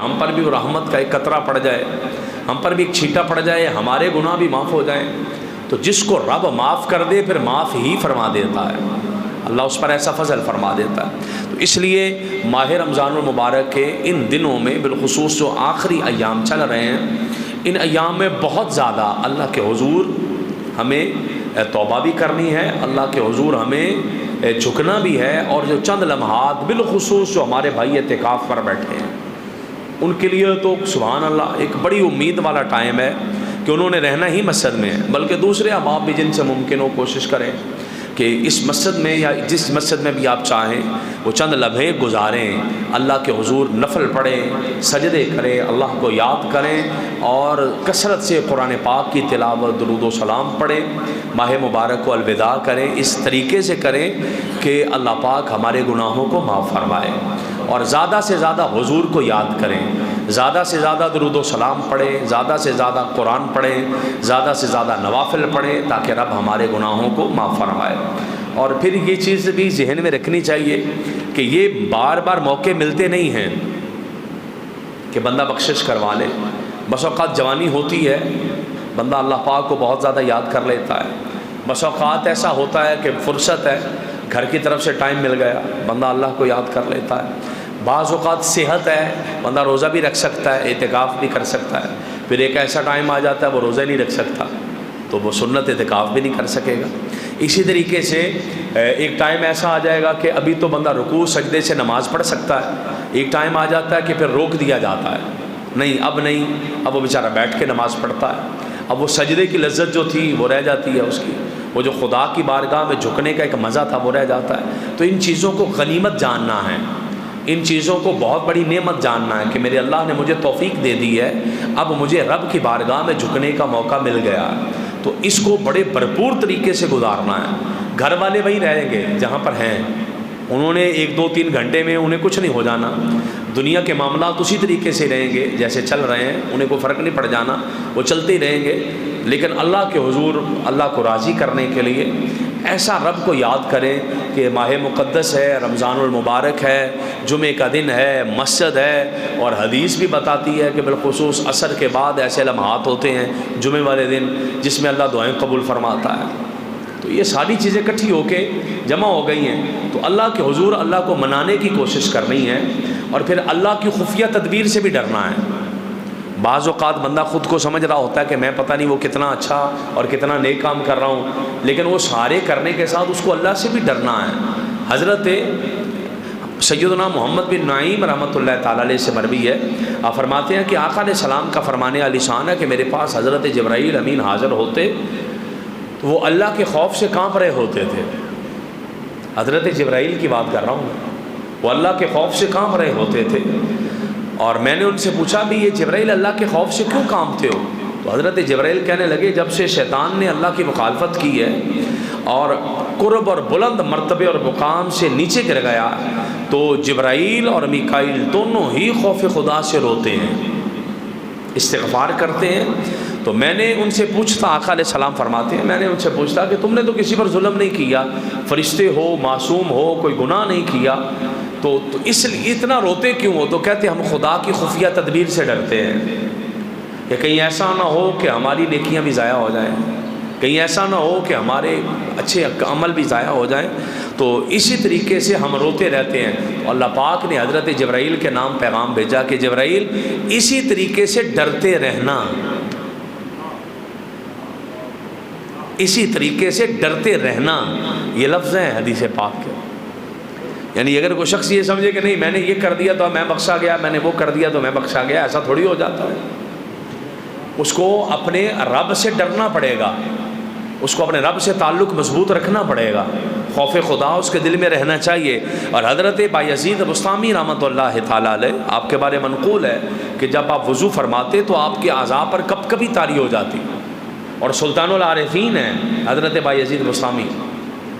ہم پر بھی وہ رحمت کا ایک قطرہ پڑ جائے، ہم پر بھی ایک چھینٹا پڑ جائے، ہمارے گناہ بھی معاف ہو جائیں، تو جس کو رب معاف کر دے پھر معاف ہی فرما دیتا ہے، اللہ اس پر ایسا فضل فرما دیتا ہے۔ تو اس لیے ماہ رمضان المبارک کے ان دنوں میں بالخصوص جو آخری ایام چل رہے ہیں، ان ایام میں بہت زیادہ اللہ کے حضور ہمیں توبہ بھی کرنی ہے، اللہ کے حضور ہمیں جھکنا بھی ہے، اور جو چند لمحات بالخصوص جو ہمارے بھائی اعتکاف پر بیٹھے ہیں ان کے لیے تو سبحان اللہ ایک بڑی امید والا ٹائم ہے کہ انہوں نے رہنا ہی مسجد میں ہے، بلکہ دوسرے احباب بھی جن سے ممکن ہو کوشش کریں کہ اس مسجد میں یا جس مسجد میں بھی آپ چاہیں وہ چند لمحے گزاریں، اللہ کے حضور نفل پڑھیں، سجدے کریں، اللہ کو یاد کریں، اور کثرت سے قرآن پاک کی تلاوت، درود و سلام پڑھیں، ماہ مبارک کو الوداع کریں، اس طریقے سے کریں کہ اللہ پاک ہمارے گناہوں کو معاف فرمائے، اور زیادہ سے زیادہ حضور کو یاد کریں، زیادہ سے زیادہ درود و سلام پڑھیں، زیادہ سے زیادہ قرآن پڑھیں، زیادہ سے زیادہ نوافل پڑھیں، تاکہ رب ہمارے گناہوں کو معاف فرمائے۔ اور پھر یہ چیز بھی ذہن میں رکھنی چاہیے کہ یہ بار بار موقع ملتے نہیں ہیں کہ بندہ بخشش کروا لے۔ بس اوقات جوانی ہوتی ہے، بندہ اللہ پاک کو بہت زیادہ یاد کر لیتا ہے، بس اوقات ایسا ہوتا ہے کہ فرصت ہے، گھر کی طرف سے ٹائم مل گیا، بندہ اللہ کو یاد کر لیتا ہے، بعض اوقات صحت ہے، بندہ روزہ بھی رکھ سکتا ہے، اعتکاف بھی کر سکتا ہے، پھر ایک ایسا ٹائم آ جاتا ہے وہ روزہ نہیں رکھ سکتا تو وہ سنت اعتکاف بھی نہیں کر سکے گا۔ اسی طریقے سے ایک ٹائم ایسا آ جائے گا کہ ابھی تو بندہ رکوع سجدے سے نماز پڑھ سکتا ہے، ایک ٹائم آ جاتا ہے کہ پھر روک دیا جاتا ہے، نہیں، اب وہ بیچارہ بیٹھ کے نماز پڑھتا ہے، اب وہ سجدے کی لذت جو تھی وہ رہ جاتی ہے اس کی، وہ جو خدا کی بارگاہ میں جھکنے کا ایک مزہ تھا وہ رہ جاتا ہے۔ تو ان چیزوں کو غنیمت جاننا ہے، ان چیزوں کو بہت بڑی نعمت جاننا ہے کہ میرے اللہ نے مجھے توفیق دے دی ہے، اب مجھے رب کی بارگاہ میں جھکنے کا موقع مل گیا، تو اس کو بڑے بھرپور طریقے سے گزارنا ہے۔ گھر والے وہی رہیں گے جہاں پر ہیں، انہوں نے 1-2-3 گھنٹے میں انہیں کچھ نہیں ہو جانا، دنیا کے معاملات اسی طریقے سے رہیں گے جیسے چل رہے ہیں، انہیں کوئی فرق نہیں پڑ جانا، وہ چلتے ہی رہیں گے، لیکن اللہ کے حضور اللہ کو راضی کرنے کے لیے ایسا رب کو یاد کریں کہ ماہ مقدس ہے، رمضان المبارک ہے، جمعہ کا دن ہے، مسجد ہے، اور حدیث بھی بتاتی ہے کہ بالخصوص عصر کے بعد ایسے لمحات ہوتے ہیں جمعہ والے دن جس میں اللہ دعائیں قبول فرماتا ہے۔ تو یہ ساری چیزیں اکٹھی ہو کے جمع ہو گئی ہیں، تو اللہ کے حضور اللہ کو منانے کی کوشش کرنی ہے، اور پھر اللہ کی خفیہ تدبیر سے بھی ڈرنا ہے۔ بعض اوقات بندہ خود کو سمجھ رہا ہوتا ہے کہ میں پتہ نہیں وہ کتنا اچھا اور کتنا نیک کام کر رہا ہوں، لیکن وہ سارے کرنے کے ساتھ اس کو اللہ سے بھی ڈرنا ہے۔ حضرت سیدنا محمد بن نعیم رحمۃ اللہ تعالیٰ علیہ سے مروی ہے، آپ فرماتے ہیں کہ آقا علیہ السلام کا فرمانے عالی شان ہے کہ میرے پاس حضرت جبرائیل امین حاضر ہوتے تو وہ اللہ کے خوف سے کانپ رہے ہوتے تھے۔ حضرت جبرائیل کی بات کر رہا ہوں، وہ اللہ کے خوف سے کانپ رہے ہوتے تھے، اور میں نے ان سے پوچھا بھی یہ جبرائیل اللہ کے خوف سے کیوں کانپتے ہو؟ تو حضرت جبرائیل کہنے لگے جب سے شیطان نے اللہ کی مخالفت کی ہے اور قرب اور بلند مرتبے اور مقام سے نیچے گر گیا، تو جبرائیل اور میکائیل دونوں ہی خوف خدا سے روتے ہیں، استغفار کرتے ہیں۔ تو میں نے ان سے پوچھتا، آقا علیہ السلام فرماتے ہیں میں نے ان سے پوچھتا کہ تم نے تو کسی پر ظلم نہیں کیا، فرشتے ہو، معصوم ہو، کوئی گناہ نہیں کیا، تو اس لیے اتنا روتے کیوں ہو؟ تو کہتے ہم خدا کی خفیہ تدبیر سے ڈرتے ہیں کہ کہیں ایسا نہ ہو کہ ہماری نیکیاں بھی ضائع ہو جائیں، کہیں ایسا نہ ہو کہ ہمارے اچھے عمل بھی ضائع ہو جائیں، تو اسی طریقے سے ہم روتے رہتے ہیں۔ تو اللہ پاک نے حضرت جبرائیل کے نام پیغام بھیجا کہ جبرائیل اسی طریقے سے ڈرتے رہنا، اسی طریقے سے ڈرتے رہنا، یہ لفظ ہیں حدیث پاک کے۔ یعنی اگر کوئی شخص یہ سمجھے کہ نہیں میں نے یہ کر دیا تو میں بخشا گیا، میں نے وہ کر دیا تو میں بخشا گیا، ایسا تھوڑی ہو جاتا ہے۔ اس کو اپنے رب سے ڈرنا پڑے گا، اس کو اپنے رب سے تعلق مضبوط رکھنا پڑے گا، خوف خدا اس کے دل میں رہنا چاہیے۔ اور حضرت بایزید بستامی رحمۃ اللہ تعالیٰ علیہ آپ کے بارے منقول ہے کہ جب آپ وضو فرماتے تو آپ کے اعضاء پر کب کبھی طاری ہو جاتی، اور سلطان العارفین ہیں حضرت بایزید بستامی،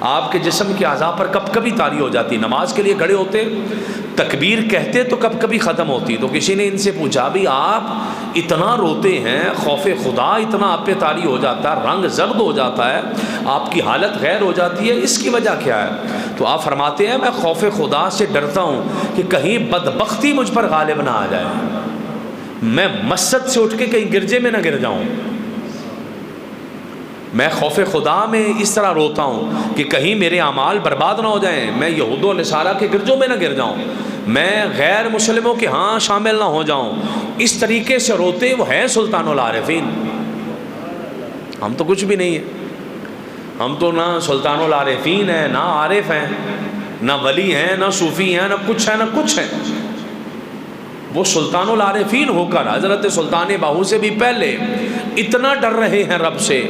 آپ کے جسم کے اعضاء پر کب کبھی طاری ہو جاتی، نماز کے لیے کھڑے ہوتے تکبیر کہتے تو کب کبھی ختم ہوتی۔ تو کسی نے ان سے پوچھا بھی آپ اتنا روتے ہیں، خوف خدا اتنا آپ پہ طاری ہو جاتا ہے، رنگ زرد ہو جاتا ہے، آپ کی حالت غیر ہو جاتی ہے، اس کی وجہ کیا ہے؟ تو آپ فرماتے ہیں میں خوف خدا سے ڈرتا ہوں کہ کہیں بدبختی مجھ پر غالب نہ آ جائے، میں مسجد سے اٹھ کے کہیں گرجے میں نہ گر جاؤں، میں خوف خدا میں اس طرح روتا ہوں کہ کہیں میرے اعمال برباد نہ ہو جائیں، میں یہود و نصارہ کے گرجوں میں نہ گر جاؤں، میں غیر مسلموں کے ہاں شامل نہ ہو جاؤں۔ اس طریقے سے روتے وہ ہیں سلطان العارفین۔ ہم تو کچھ بھی نہیں ہیں، ہم تو نہ سلطان العارفین ہیں، نہ عارف ہیں، نہ ولی ہیں، نہ صوفی ہیں، نہ کچھ ہیں، نہ کچھ ہیں۔ وہ سلطان العارفین ہو کر حضرت سلطان باہو سے بھی پہلے اتنا ڈر رہے ہیں رب سے،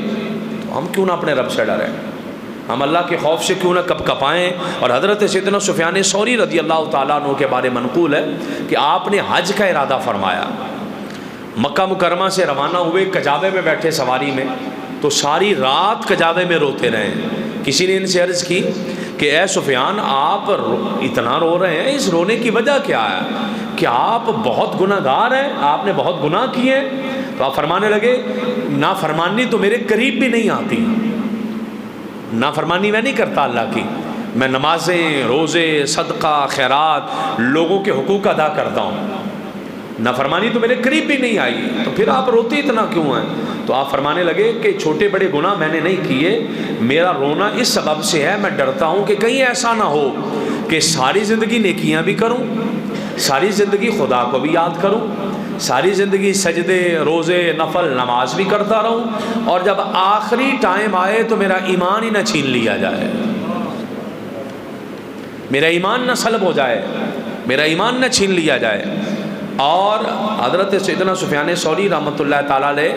تو ہم کیوں نہ اپنے رب سے ڈریں؟ ہم اللہ کے خوف سے کیوں نہ کپ کپائیں؟ اور حضرت سیدنا سفیان ثوری رضی اللہ تعالیٰ عنہ کے بارے منقول ہے کہ آپ نے حج کا ارادہ فرمایا، مکہ مکرمہ سے روانہ ہوئے، کجاوے میں بیٹھے سواری میں، تو ساری رات کجاوے میں روتے رہے۔ کسی نے ان سے عرض کی کہ اے سفیان، آپ اتنا رو رہے ہیں، اس رونے کی وجہ کیا ہے؟ کہ آپ بہت گناہ گار ہیں، آپ نے بہت گناہ کیے ہیں؟ تو آپ فرمانے لگے نافرمانی تو میرے قریب بھی نہیں آتی، نافرمانی میں نہیں کرتا اللہ کی، میں نمازیں، روزے، صدقہ، خیرات، لوگوں کے حقوق ادا کرتا ہوں، نافرمانی تو میرے قریب بھی نہیں آئی، تو پھر آپ روتے اتنا کیوں ہیں؟ تو آپ فرمانے لگے کہ چھوٹے بڑے گناہ میں نے نہیں کیے، میرا رونا اس سبب سے ہے، میں ڈرتا ہوں کہ کہیں ایسا نہ ہو کہ ساری زندگی نیکیاں بھی کروں، ساری زندگی خدا کو بھی یاد کروں، ساری زندگی سجدے، روزے، نفل، نماز بھی کرتا رہوں، اور جب آخری ٹائم آئے تو میرا ایمان ہی نہ چھین لیا جائے، میرا ایمان نہ سلب ہو جائے، میرا ایمان نہ چھین لیا جائے۔ اور حضرت سیدنا سفیان ثوری رحمۃ اللہ تعالیٰ علیہ،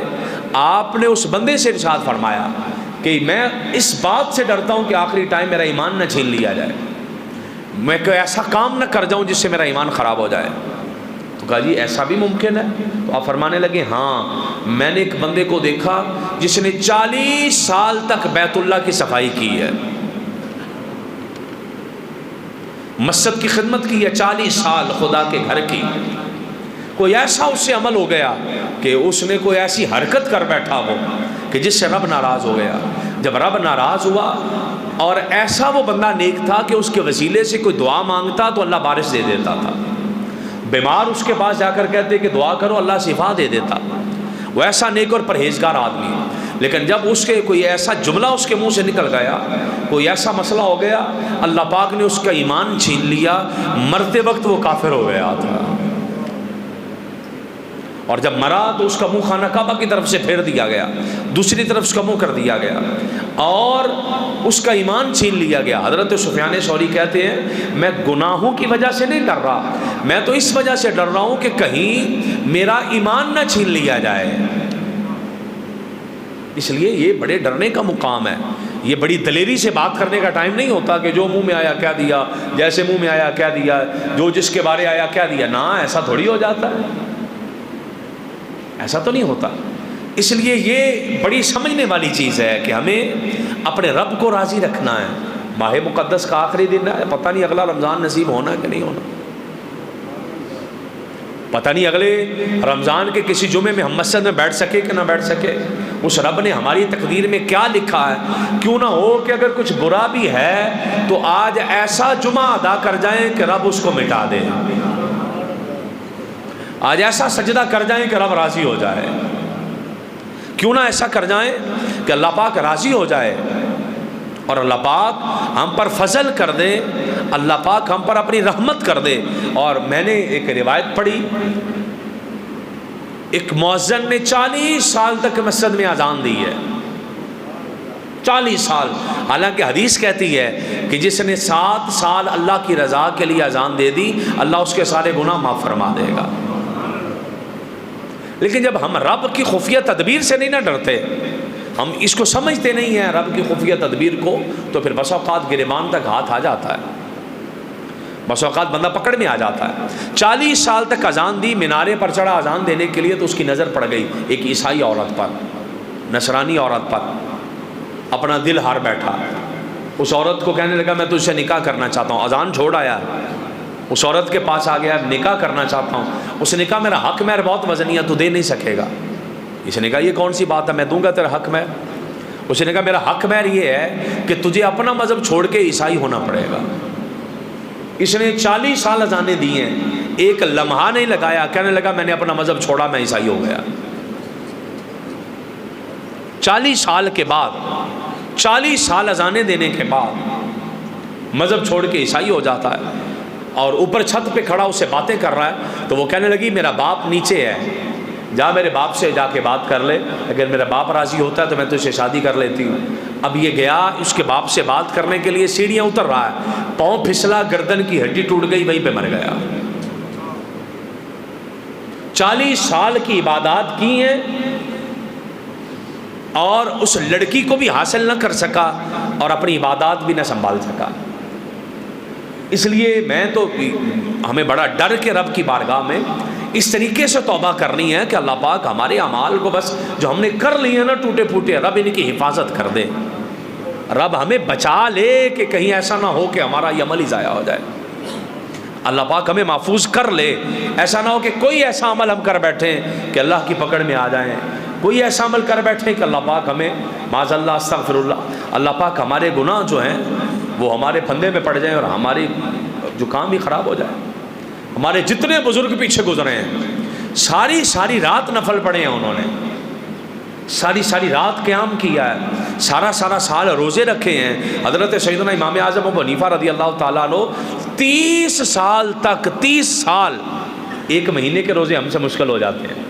آپ نے اس بندے سے ارشاد فرمایا کہ میں اس بات سے ڈرتا ہوں کہ آخری ٹائم میرا ایمان نہ چھین لیا جائے، میں کوئی ایسا کام نہ کر جاؤں جس سے میرا ایمان خراب ہو جائے۔ تو کہا جی ایسا بھی ممکن ہے؟ تو آپ فرمانے لگے ہاں، میں نے ایک بندے کو دیکھا جس نے 40 سال تک بیت اللہ کی صفائی کی ہے، مسجد کی خدمت کی ہے، 40 سال خدا کے گھر کی۔ کوئی ایسا اس سے عمل ہو گیا کہ اس نے کوئی ایسی حرکت کر بیٹھا ہو کہ جس سے رب ناراض ہو گیا۔ جب رب ناراض ہوا، اور ایسا وہ بندہ نیک تھا کہ اس کے وسیلے سے کوئی دعا مانگتا تو اللہ بارش دے دیتا تھا، بیمار اس کے پاس جا کر کہتے کہ دعا کرو اللہ شفا دے دیتا، وہ ایسا نیک اور پرہیزگار آدمی۔ لیکن جب اس کے کوئی ایسا جملہ اس کے منہ سے نکل گیا، کوئی ایسا مسئلہ ہو گیا، اللہ پاک نے اس کا ایمان چھین لیا، مرتے وقت وہ کافر ہو گیا تھا، اور جب مرا تو اس کا منہ خانہ کعبہ کی طرف سے پھیر دیا گیا، دوسری طرف اس کا منہ کر دیا گیا، اور اس کا ایمان چھین لیا گیا۔ حضرت سفیان ثوری کہتے ہیں میں گناہوں کی وجہ سے نہیں ڈر رہا، میں تو اس وجہ سے ڈر رہا ہوں کہ کہیں میرا ایمان نہ چھین لیا جائے۔ اس لیے یہ بڑے ڈرنے کا مقام ہے، یہ بڑی دلیری سے بات کرنے کا ٹائم نہیں ہوتا کہ جو منہ میں آیا کیا دیا، جیسے منہ میں آیا کیا دیا، جو جس کے بارے آیا کیا دیا، نہ ایسا تھوڑی ہو جاتا ہے، ایسا تو نہیں ہوتا۔ اس لیے یہ بڑی سمجھنے والی چیز ہے کہ ہمیں اپنے رب کو راضی رکھنا ہے۔ ماہ مقدس کا آخری دن ہے، پتہ نہیں اگلا رمضان نصیب ہونا کہ نہیں ہونا، پتہ نہیں اگلے رمضان کے کسی جمعے میں ہم مسجد میں بیٹھ سکے کہ نہ بیٹھ سکے۔ اس رب نے ہماری تقدیر میں کیا لکھا ہے، کیوں نہ ہو کہ اگر کچھ برا بھی ہے تو آج ایسا جمعہ ادا کر جائیں کہ رب اس کو مٹا دے، آج ایسا سجدہ کر جائیں کہ رب راضی ہو جائے، کیوں نہ ایسا کر جائیں کہ اللہ پاک راضی ہو جائے، اور اللہ پاک ہم پر فضل کر دے، اللہ پاک ہم پر اپنی رحمت کر دے۔ اور میں نے ایک روایت پڑھی، ایک مؤذن نے 40 سال تک مسجد میں اذان دی ہے، 40 سال، حالانکہ حدیث کہتی ہے کہ جس نے 7 سال اللہ کی رضا کے لیے اذان دے دی، اللہ اس کے سارے گناہ معاف فرما دے گا۔ لیکن جب ہم رب کی خفیہ تدبیر سے نہیں نہ ڈرتے، ہم اس کو سمجھتے نہیں ہیں رب کی خفیہ تدبیر کو، تو پھر بس اوقات گریبان تک ہاتھ آ جاتا ہے، بس اوقات بندہ پکڑ میں آ جاتا ہے۔ 40 سال تک اذان دی، مینارے پر چڑھا اذان دینے کے لیے، تو اس کی نظر پڑ گئی ایک عیسائی عورت پر، نصرانی عورت پر، اپنا دل ہار بیٹھا، اس عورت کو کہنے لگا میں تجھ سے نکاح کرنا چاہتا ہوں، اذان چھوڑ آیا، اس عورت کے پاس آ گیا، نکاح کرنا چاہتا ہوں۔ اس نے کہا میرا حق مہر بہت وزنی ہے، تو دے نہیں سکے گا۔ اس نے کہا یہ کون سی بات ہے، میں دوں گا تیرا حق مہر۔ اس نے کہا میرا حق مہر یہ ہے کہ تجھے اپنا مذہب چھوڑ کے عیسائی ہونا پڑے گا۔ اس نے 40 سال اذانیں دی ہیں، ایک لمحہ نہیں لگایا، کہنے لگا میں نے اپنا مذہب چھوڑا، میں عیسائی ہو گیا۔ 40 سال کے بعد، 40 سال اذانیں دینے کے بعد مذہب چھوڑ کے عیسائی ہو جاتا ہے، اور اوپر چھت پہ کھڑا اس سے باتیں کر رہا ہے، تو وہ کہنے لگی میرا باپ نیچے ہے، جا میرے باپ سے جا کے بات کر لے، اگر میرا باپ راضی ہوتا ہے تو میں تو اسے شادی کر لیتی ہوں۔ اب یہ گیا اس کے باپ سے بات کرنے کے لیے، سیڑھیاں اتر رہا ہے، پاؤں پھسلا، گردن کی ہڈی ٹوٹ گئی، وہیں پہ مر گیا۔ 40 سال کی عبادات کی ہیں اور اس لڑکی کو بھی حاصل نہ کر سکا اور اپنی عبادات بھی نہ سنبھال سکا۔ اس لیے میں تو ہمیں بڑا ڈر کے رب کی بارگاہ میں اس طریقے سے توبہ کرنی ہے کہ اللہ پاک ہمارے اعمال کو، بس جو ہم نے کر لیے نا ٹوٹے پھوٹے، رب ان کی حفاظت کر دے، رب ہمیں بچا لے کہ کہیں ایسا نہ ہو کہ ہمارا یہ عمل ہی ضائع ہو جائے۔ اللہ پاک ہمیں محفوظ کر لے، ایسا نہ ہو کہ کوئی ایسا عمل ہم کر بیٹھیں کہ اللہ کی پکڑ میں آ جائیں، کوئی ایسا عمل کر بیٹھیں کہ اللہ پاک ہمیں معاذ اللہ استغفر اللہ پاک ہمارے گناہ جو ہیں وہ ہمارے پھندے میں پڑ جائیں اور ہماری جو کام بھی خراب ہو جائے۔ ہمارے جتنے بزرگ پیچھے گزرے ہیں، ساری رات نفل پڑھے ہیں انہوں نے، ساری رات قیام کیا ہے، سارا سال روزے رکھے ہیں۔ حضرت سیدنا امام اعظم ابو حنیفہ رضی اللہ تعالیٰ عنہ 30 سال تک، 30 سال، ایک مہینے کے روزے ہم سے مشکل ہو جاتے ہیں،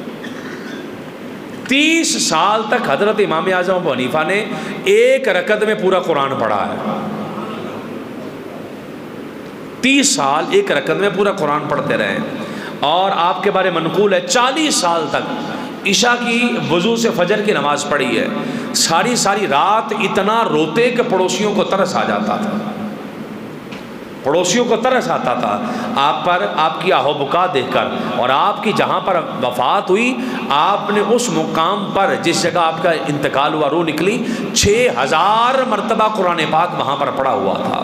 30 سال تک حضرت امام اعظم ابو حنیفہ نے ایک رکعت میں پورا قرآن پڑھا ہے۔ 30 سال ایک رکعت میں پورا قرآن پڑھتے رہے، اور آپ کے بارے منقول ہے 40 سال تک عشاء کی وضو سے فجر کی نماز پڑھی ہے، ساری رات اتنا روتے کہ پڑوسیوں کو ترس آ جاتا تھا، پڑوسیوں کو ترس آتا تھا آپ پر، آپ کی آہو بکا دیکھ کر، اور آپ کی جہاں پر وفات ہوئی، آپ نے اس مقام پر جس جگہ آپ کا انتقال ہوا، روح نکلی، 6000 مرتبہ قرآن پاک وہاں پر پڑھا ہوا تھا،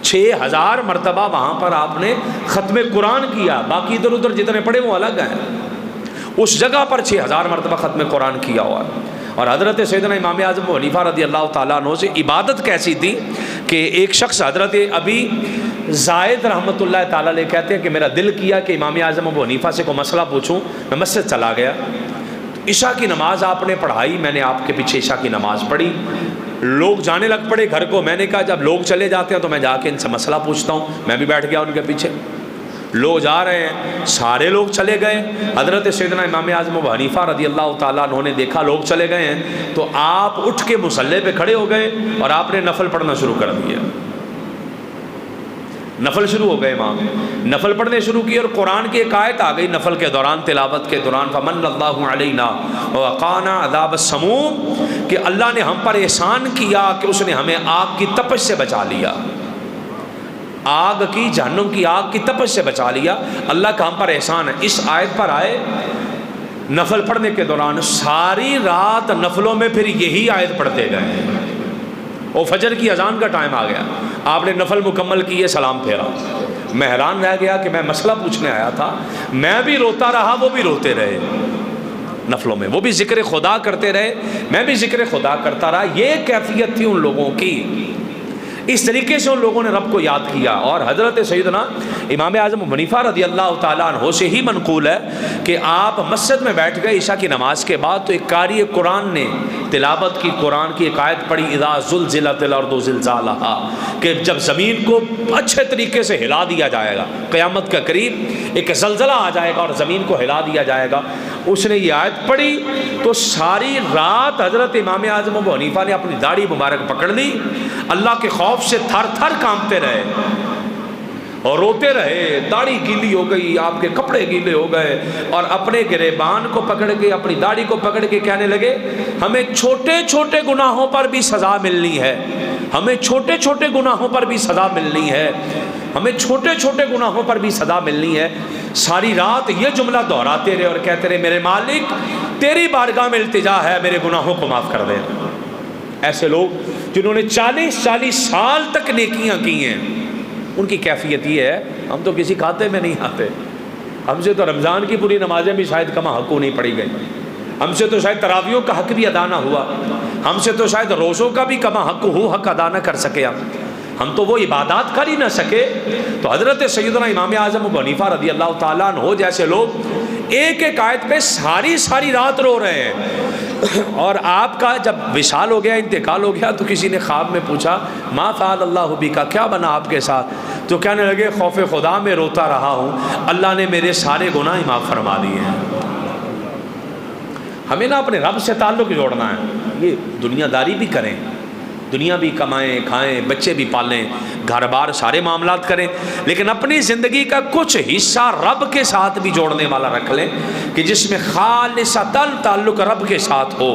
6000 مرتبہ وہاں پر آپ نے ختم قرآن کیا، باقی ادھر ادھر جتنے پڑھے وہ الگ ہیں، اس جگہ پر 6000 مرتبہ ختم قرآن کیا ہوا۔ اور حضرت سیدنا امام اعظم ابو حنیفہ رضی اللہ تعالیٰ عنہ سے عبادت کیسی تھی کہ ایک شخص حضرت ابی زائد رحمۃ اللہ تعالیٰ علیہ کہتے ہیں کہ میرا دل کیا کہ امام اعظم ابو حنیفہ سے کوئی مسئلہ پوچھوں، میں مسجد چلا گیا، عشاء کی نماز آپ نے پڑھائی، میں نے آپ کے پیچھے عشاء کی نماز پڑھی، لوگ جانے لگ پڑے گھر کو، میں نے کہا جب لوگ چلے جاتے ہیں تو میں جا کے ان سے مسئلہ پوچھتا ہوں، میں بھی بیٹھ گیا ان کے پیچھے، لوگ جا رہے ہیں، سارے لوگ چلے گئے، حضرت سیدنا امام اعظم ابو حنیفہ رضی اللہ تعالیٰ عنہ نے دیکھا لوگ چلے گئے ہیں، تو آپ اٹھ کے مصلی پہ کھڑے ہو گئے اور آپ نے نفل پڑھنا شروع کر دیا، نفل شروع ہو گئے، امام نفل پڑھنے شروع کیے، اور قرآن کی ایک آیت آ گئی نفل کے دوران، تلاوت کے دوران، فمن اللہ علینا ووقانا عذاب السموم، کہ اللہ نے ہم پر احسان کیا کہ اس نے ہمیں آگ کی تپش سے بچا لیا، آگ کی، جہنم کی آگ کی تپش سے بچا لیا، اللہ کا ہم پر احسان ہے۔ اس آیت پر آئے نفل پڑھنے کے دوران، ساری رات نفلوں میں پھر یہی آیت پڑھتے گئے، اور فجر کی اذان کا ٹائم آ گیا، آپ نے نفل مکمل کیے، سلام پھیرا، میں حیران رہ گیا کہ میں مسئلہ پوچھنے آیا تھا، میں بھی روتا رہا، وہ بھی روتے رہے نفلوں میں، وہ بھی ذکر خدا کرتے رہے، میں بھی ذکر خدا کرتا رہا، یہ کیفیت تھی ان لوگوں کی، اس طریقے سے ان لوگوں نے رب کو یاد کیا۔ اور حضرت سیدنا امام اعظم ابو حنیفہ رضی اللہ تعالیٰ عنہ سے ہی منقول ہے کہ آپ مسجد میں بیٹھ گئے عشاء کی نماز کے بعد، تو ایک قاری قرآن نے تلاوت کی، قرآن کی ایک آیت پڑھی، اذا زلزلت الارض زلزالہا، کہ جب زمین کو اچھے طریقے سے ہلا دیا جائے گا، قیامت کے قریب ایک زلزلہ آ جائے گا اور زمین کو ہلا دیا جائے گا، اس نے یہ آیت پڑھی تو ساری رات حضرت امام اعظم ابو حنیفہ نے اپنی داڑھی مبارک پکڑ لی، اللہ کے خوف سے تھر تھر کانپتے رہے اور روتے رہے، داڑھی گیلی ہو گئی، آپ کے کپڑے گیلے ہو گئے، اور اپنے گریبان کو پکڑ کے، اپنی داڑھی کو پکڑ کے کہنے لگے ہمیں چھوٹے چھوٹے گناہوں پر بھی سزا ملنی ہے، ہمیں چھوٹے چھوٹے گناہوں پر بھی سزا ملنی ہے، ہمیں چھوٹے چھوٹے گناہوں پر بھی سزا ملنی ہے۔ ساری رات یہ جملہ دہراتے رہے اور کہتے رہے میرے مالک تیری بارگاہ میں التجا ہے، میرے گناہوں کو معاف کر دے۔ ایسے لوگ جنہوں نے 40 سال تک نیکیاں کی ہیں، ان کی کیفیت یہ ہے، ہم تو کسی کھاتے میں نہیں آتے، ہم سے تو رمضان کی پوری نمازیں بھی شاید کما حقوق نہیں پڑھی گئی، ہم سے تو شاید تراویحوں کا حق بھی ادا نہ ہوا، ہم سے تو شاید روزوں کا بھی کما حق ادا نہ کر سکے، ہم تو وہ عبادات کر ہی نہ سکے تو حضرت سیدنا امام اعظم ابو حنیفہ رضی اللہ تعالیٰ عنہ جیسے لوگ ایک ایک آیت پہ ساری رات رو رہے ہیں، اور آپ کا جب وصال ہو گیا، انتقال ہو گیا، تو کسی نے خواب میں پوچھا ما فعل اللہ بکا، کیا بنا آپ کے ساتھ؟ تو کہنے لگے خوف خدا میں روتا رہا ہوں، اللہ نے میرے سارے گناہ معاف فرما دیے ہیں۔ ہمیں نا اپنے رب سے تعلق جوڑنا ہے، یہ دنیا داری بھی کریں، دنیا بھی کمائیں کھائیں، بچے بھی پالیں، گھر بار سارے معاملات کریں، لیکن اپنی زندگی کا کچھ حصہ رب کے ساتھ بھی جوڑنے والا رکھ لیں کہ جس میں خالصتاً تعلق رب کے ساتھ ہو۔